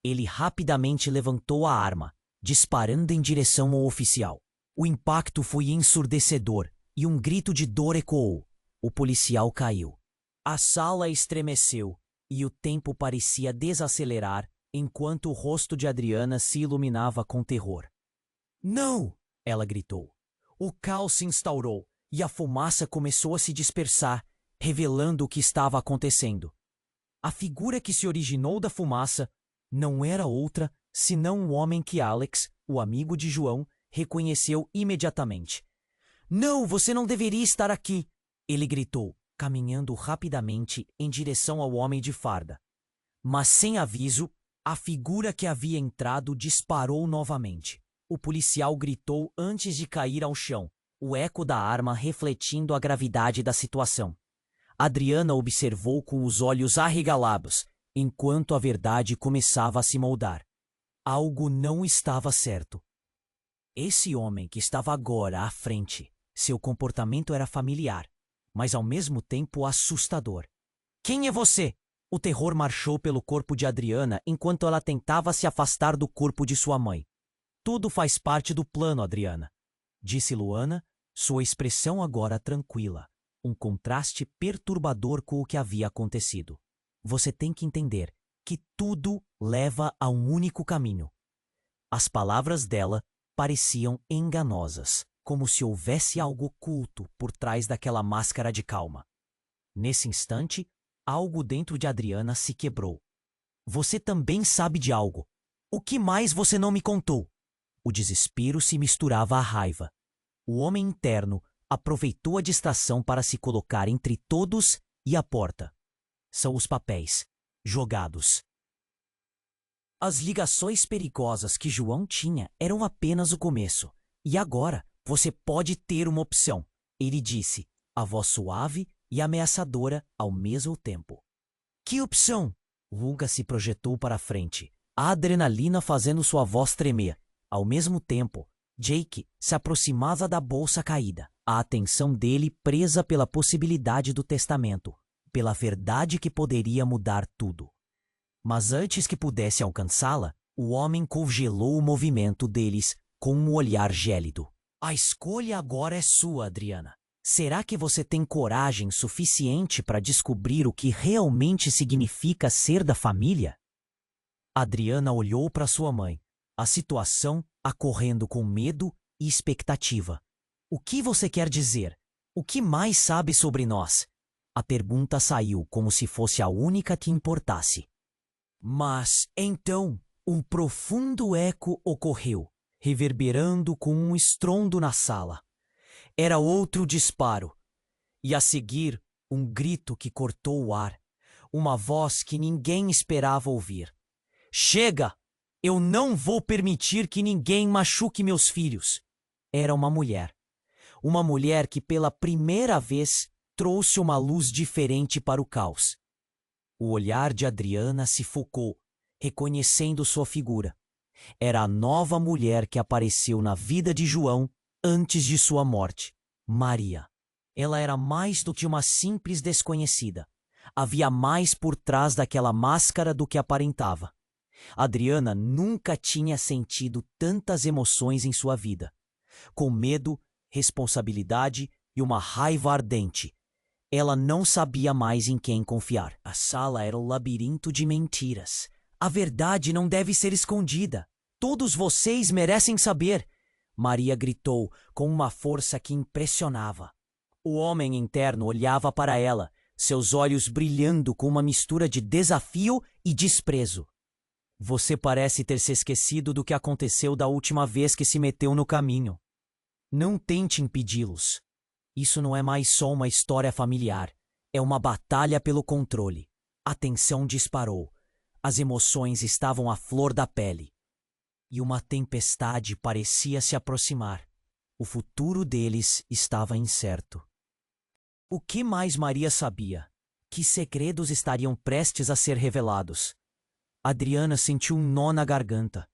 Ele rapidamente levantou a arma, disparando em direção ao oficial. O impacto foi ensurdecedor e um grito de dor ecoou. O policial caiu. A sala estremeceu e o tempo parecia desacelerar enquanto o rosto de Adriana se iluminava com terror. Não! Ela gritou. O caos se instaurou e a fumaça começou a se dispersar, revelando o que estava acontecendo. A figura que se originou da fumaça não era outra senão um homem que Alex, o amigo de João, reconheceu imediatamente. Não, você não deveria estar aqui! Ele gritou, caminhando rapidamente em direção ao homem de farda. Mas sem aviso, a figura que havia entrado disparou novamente. O policial gritou antes de cair ao chão, o eco da arma refletindo a gravidade da situação. Adriana observou com os olhos arregalados, enquanto a verdade começava a se moldar. Algo não estava certo. Esse homem que estava agora à frente, seu comportamento era familiar, mas ao mesmo tempo assustador. Quem é você? O terror marchou pelo corpo de Adriana enquanto ela tentava se afastar do corpo de sua mãe. Tudo faz parte do plano, Adriana, disse Luana, sua expressão agora tranquila, um contraste perturbador com o que havia acontecido. Você tem que entender que tudo leva a um único caminho. As palavras dela pareciam enganosas, como se houvesse algo oculto por trás daquela máscara de calma. Nesse instante, algo dentro de Adriana se quebrou. Você também sabe de algo. O que mais você não me contou? O desespero se misturava à raiva. O homem interno aproveitou a distração para se colocar entre todos e a porta. São os papéis jogados. As ligações perigosas que João tinha eram apenas o começo. E agora você pode ter uma opção, ele disse, a voz suave e ameaçadora ao mesmo tempo. Que opção? Lucas se projetou para a frente, a adrenalina fazendo sua voz tremer. Ao mesmo tempo, Jake se aproximava da bolsa caída, a atenção dele presa pela possibilidade do testamento, pela verdade que poderia mudar tudo. Mas antes que pudesse alcançá-la, o homem congelou o movimento deles com um olhar gélido. A escolha agora é sua, Adriana. Será que você tem coragem suficiente para descobrir o que realmente significa ser da família? Adriana olhou para sua mãe, a situação a correndo com medo e expectativa. O que você quer dizer? O que mais sabe sobre nós? A pergunta saiu como se fosse a única que importasse. Mas, então, um profundo eco ocorreu, reverberando com um estrondo na sala. Era outro disparo. E a seguir, um grito que cortou o ar. Uma voz que ninguém esperava ouvir. Chega! Eu não vou permitir que ninguém machuque meus filhos. Era uma mulher. Uma mulher que pela primeira vez trouxe uma luz diferente para o caos. O olhar de Adriana se focou, reconhecendo sua figura. Era a nova mulher que apareceu na vida de João antes de sua morte, Maria. Ela era mais do que uma simples desconhecida. Havia mais por trás daquela máscara do que aparentava. Adriana nunca tinha sentido tantas emoções em sua vida. Com medo, responsabilidade e uma raiva ardente. Ela não sabia mais em quem confiar. A sala era o labirinto de mentiras. A verdade não deve ser escondida. Todos vocês merecem saber. Maria gritou com uma força que impressionava. O homem interno olhava para ela, seus olhos brilhando com uma mistura de desafio e desprezo. Você parece ter se esquecido do que aconteceu da última vez que se meteu no caminho. Não tente impedi-los. Isso não é mais só uma história familiar. É uma batalha pelo controle. A tensão disparou. As emoções estavam à flor da pele. E uma tempestade parecia se aproximar. O futuro deles estava incerto. O que mais Maria sabia? Que segredos estariam prestes a ser revelados? Adriana sentiu um nó na garganta.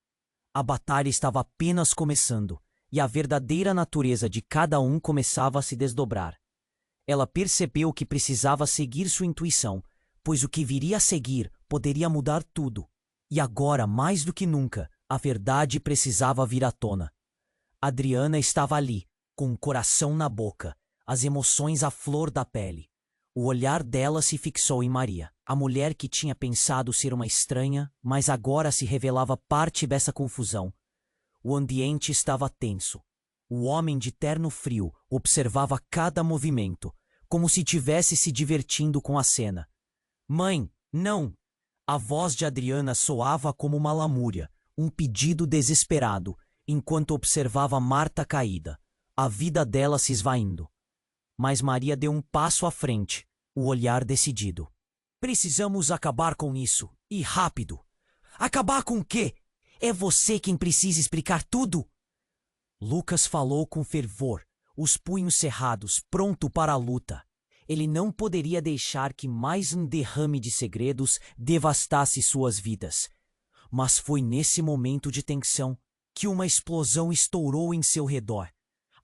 A batalha estava apenas começando, e a verdadeira natureza de cada um começava a se desdobrar. Ela percebeu que precisava seguir sua intuição, pois o que viria a seguir poderia mudar tudo. E agora, mais do que nunca, a verdade precisava vir à tona. Adriana estava ali, com o coração na boca, as emoções à flor da pele. O olhar dela se fixou em Maria, a mulher que tinha pensado ser uma estranha, mas agora se revelava parte dessa confusão. O ambiente estava tenso. O homem de terno frio observava cada movimento, como se tivesse se divertindo com a cena. Mãe, não! A voz de Adriana soava como uma lamúria, um pedido desesperado, enquanto observava Marta caída, a vida dela se esvaindo. Mas Maria deu um passo à frente, o olhar decidido. Precisamos acabar com isso, e rápido. Acabar com o quê? É você quem precisa explicar tudo? Lucas falou com fervor, os punhos cerrados, pronto para a luta. Ele não poderia deixar que mais um derrame de segredos devastasse suas vidas. Mas foi nesse momento de tensão que uma explosão estourou em seu redor.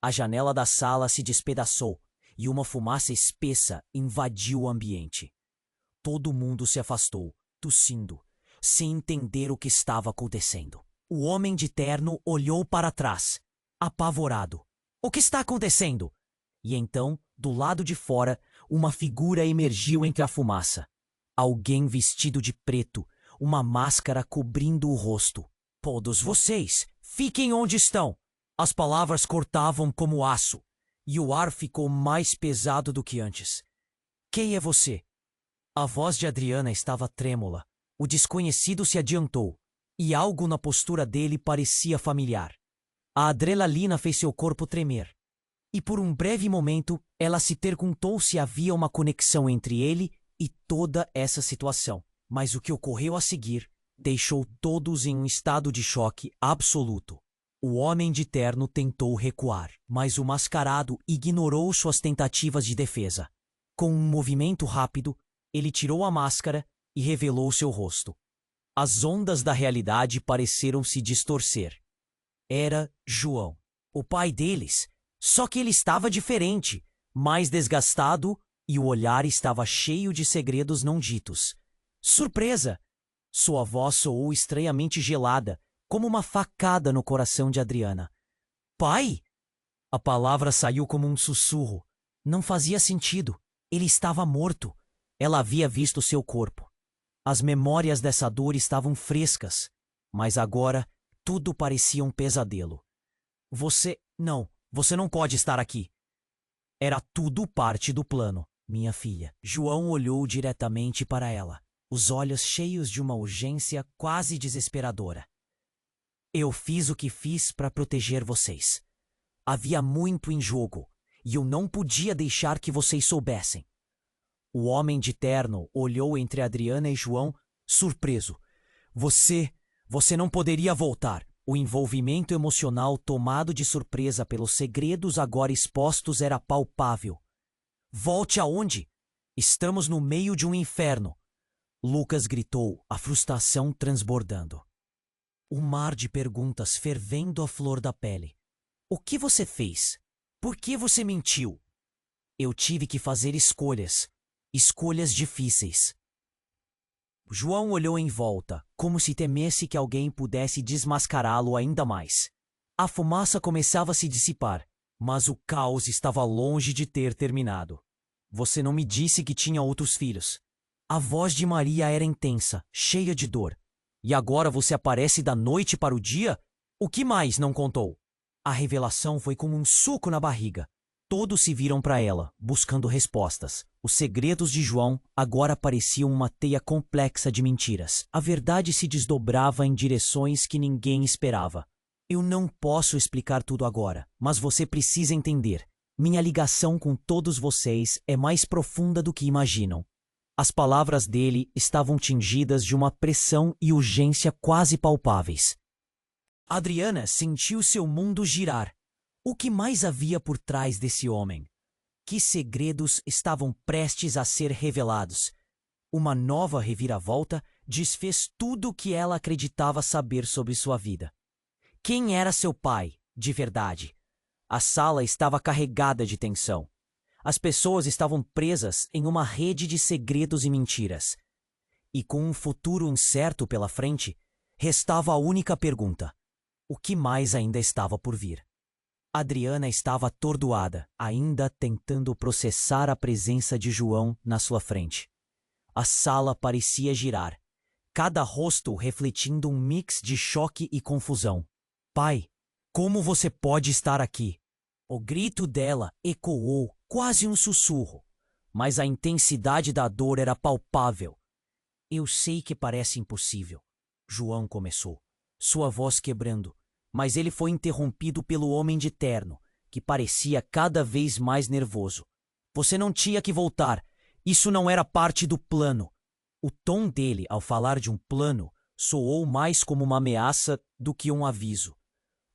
A janela da sala se despedaçou e uma fumaça espessa invadiu o ambiente. Todo mundo se afastou, tossindo, sem entender o que estava acontecendo. O homem de terno olhou para trás, apavorado. O que está acontecendo? E então, do lado de fora, uma figura emergiu entre a fumaça. Alguém vestido de preto, uma máscara cobrindo o rosto. Todos vocês, fiquem onde estão! As palavras cortavam como aço, e o ar ficou mais pesado do que antes. Quem é você? A voz de Adriana estava trêmula. O desconhecido se adiantou, e algo na postura dele parecia familiar. A adrenalina fez seu corpo tremer. E por um breve momento, ela se perguntou se havia uma conexão entre ele e toda essa situação. Mas o que ocorreu a seguir deixou todos em um estado de choque absoluto. O homem de terno tentou recuar, mas o mascarado ignorou suas tentativas de defesa. Com um movimento rápido, ele tirou a máscara e revelou seu rosto. As ondas da realidade pareceram se distorcer. Era João, o pai deles, só que ele estava diferente, mais desgastado e o olhar estava cheio de segredos não ditos. Surpresa! Sua voz soou estranhamente gelada, como uma facada no coração de Adriana. Pai? A palavra saiu como um sussurro. Não fazia sentido. Ele estava morto. Ela havia visto seu corpo. As memórias dessa dor estavam frescas, mas agora tudo parecia um pesadelo. Você não pode estar aqui. Era tudo parte do plano, minha filha. João olhou diretamente para ela, os olhos cheios de uma urgência quase desesperadora. Eu fiz o que fiz para proteger vocês. Havia muito em jogo, e eu não podia deixar que vocês soubessem. O homem de terno olhou entre Adriana e João, surpreso. Você não poderia voltar. O envolvimento emocional tomado de surpresa pelos segredos agora expostos era palpável. Volte aonde? Estamos no meio de um inferno. Lucas gritou, a frustração transbordando. O mar de perguntas fervendo à flor da pele. O que você fez? Por que você mentiu? Eu tive que fazer escolhas. Escolhas difíceis. João olhou em volta, como se temesse que alguém pudesse desmascará-lo ainda mais. A fumaça começava a se dissipar, mas o caos estava longe de ter terminado. Você não me disse que tinha outros filhos. A voz de Maria era intensa, cheia de dor. E agora você aparece da noite para o dia? O que mais não contou? A revelação foi como um soco na barriga. Todos se viram para ela, buscando respostas. Os segredos de João agora pareciam uma teia complexa de mentiras. A verdade se desdobrava em direções que ninguém esperava. Eu não posso explicar tudo agora, mas você precisa entender. Minha ligação com todos vocês é mais profunda do que imaginam. As palavras dele estavam tingidas de uma pressão e urgência quase palpáveis. Adriana sentiu seu mundo girar. O que mais havia por trás desse homem? Que segredos estavam prestes a ser revelados? Uma nova reviravolta desfez tudo o que ela acreditava saber sobre sua vida. Quem era seu pai, de verdade? A sala estava carregada de tensão. As pessoas estavam presas em uma rede de segredos e mentiras. E com um futuro incerto pela frente, restava a única pergunta: o que mais ainda estava por vir? Adriana estava atordoada, ainda tentando processar a presença de João na sua frente. A sala parecia girar, cada rosto refletindo um mix de choque e confusão. Pai, como você pode estar aqui? O grito dela ecoou, quase um sussurro, mas a intensidade da dor era palpável. Eu sei que parece impossível, João começou, sua voz quebrando. Mas ele foi interrompido pelo homem de terno, que parecia cada vez mais nervoso. Você não tinha que voltar. Isso não era parte do plano. O tom dele, ao falar de um plano, soou mais como uma ameaça do que um aviso.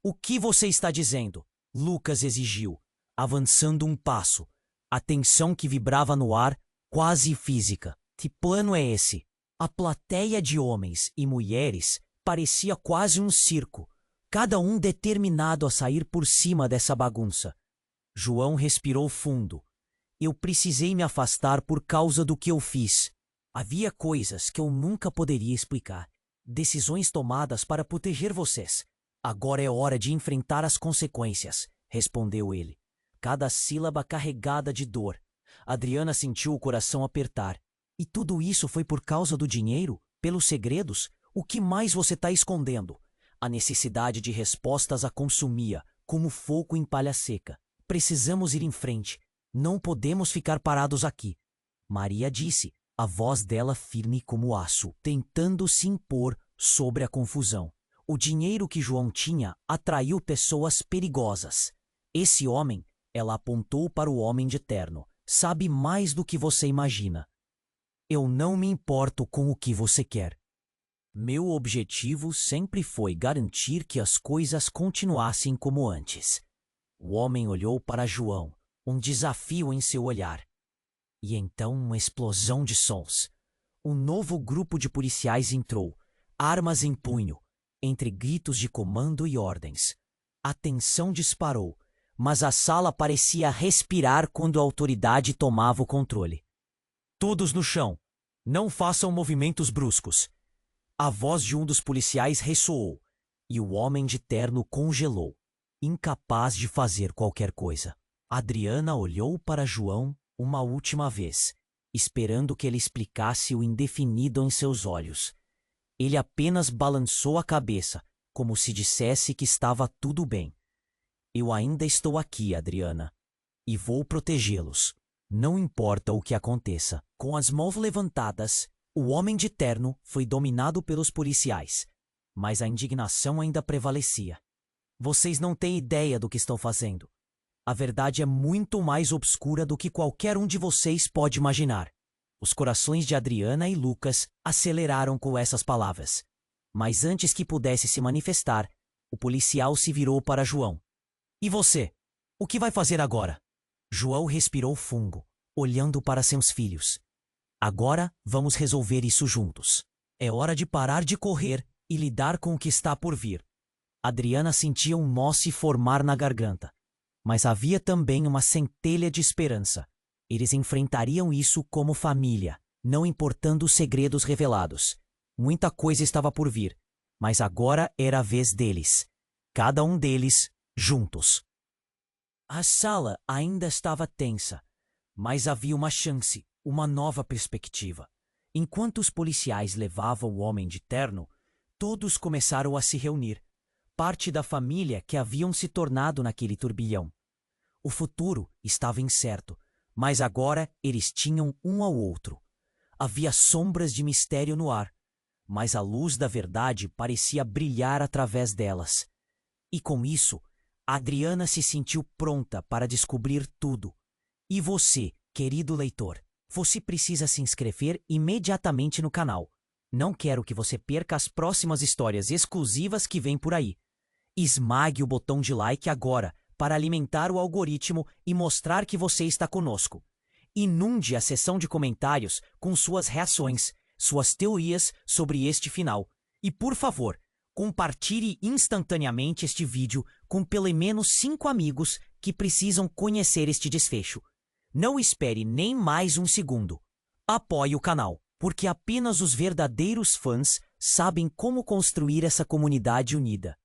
O que você está dizendo? Lucas exigiu, avançando um passo. A tensão que vibrava no ar, quase física. Que plano é esse? A plateia de homens e mulheres parecia quase um circo. Cada um determinado a sair por cima dessa bagunça. João respirou fundo. Eu precisei me afastar por causa do que eu fiz. Havia coisas que eu nunca poderia explicar. Decisões tomadas para proteger vocês. Agora é hora de enfrentar as consequências, respondeu ele. Cada sílaba carregada de dor. Adriana sentiu o coração apertar. E tudo isso foi por causa do dinheiro? Pelos segredos? O que mais você está escondendo? A necessidade de respostas a consumia, como fogo em palha seca. Precisamos ir em frente. Não podemos ficar parados aqui. Maria disse, a voz dela firme como aço, tentando se impor sobre a confusão. O dinheiro que João tinha atraiu pessoas perigosas. Esse homem, ela apontou para o homem de terno, sabe mais do que você imagina. Eu não me importo com o que você quer. Meu objetivo sempre foi garantir que as coisas continuassem como antes. O homem olhou para João, um desafio em seu olhar. E então uma explosão de sons. Um novo grupo de policiais entrou, armas em punho, entre gritos de comando e ordens. A tensão disparou, mas a sala parecia respirar quando a autoridade tomava o controle. Todos no chão. Não façam movimentos bruscos. A voz de um dos policiais ressoou, e o homem de terno congelou, incapaz de fazer qualquer coisa. Adriana olhou para João uma última vez, esperando que ele explicasse o indefinido em seus olhos. Ele apenas balançou a cabeça, como se dissesse que estava tudo bem. Eu ainda estou aqui, Adriana, e vou protegê-los. Não importa o que aconteça. Com as mãos levantadas, o homem de terno foi dominado pelos policiais, mas a indignação ainda prevalecia. Vocês não têm ideia do que estão fazendo. A verdade é muito mais obscura do que qualquer um de vocês pode imaginar. Os corações de Adriana e Lucas aceleraram com essas palavras. Mas antes que pudesse se manifestar, o policial se virou para João. E você? O que vai fazer agora? João respirou fundo, olhando para seus filhos. Agora vamos resolver isso juntos. É hora de parar de correr e lidar com o que está por vir. Adriana sentia um nó se formar na garganta. Mas havia também uma centelha de esperança. Eles enfrentariam isso como família, não importando os segredos revelados. Muita coisa estava por vir, mas agora era a vez deles. Cada um deles, juntos. A sala ainda estava tensa, mas havia uma chance, uma nova perspectiva. Enquanto os policiais levavam o homem de terno, todos começaram a se reunir, parte da família que haviam se tornado naquele turbilhão. O futuro estava incerto, mas agora eles tinham um ao outro. Havia sombras de mistério no ar, mas a luz da verdade parecia brilhar através delas. E com isso, Adriana se sentiu pronta para descobrir tudo. E você, querido leitor, você precisa se inscrever imediatamente no canal. Não quero que você perca as próximas histórias exclusivas que vêm por aí. Esmague o botão de like agora para alimentar o algoritmo e mostrar que você está conosco. Inunde a seção de comentários com suas reações, suas teorias sobre este final. E, por favor, compartilhe instantaneamente este vídeo com pelo menos 5 amigos que precisam conhecer este desfecho. Não espere nem mais um segundo. Apoie o canal, porque apenas os verdadeiros fãs sabem como construir essa comunidade unida.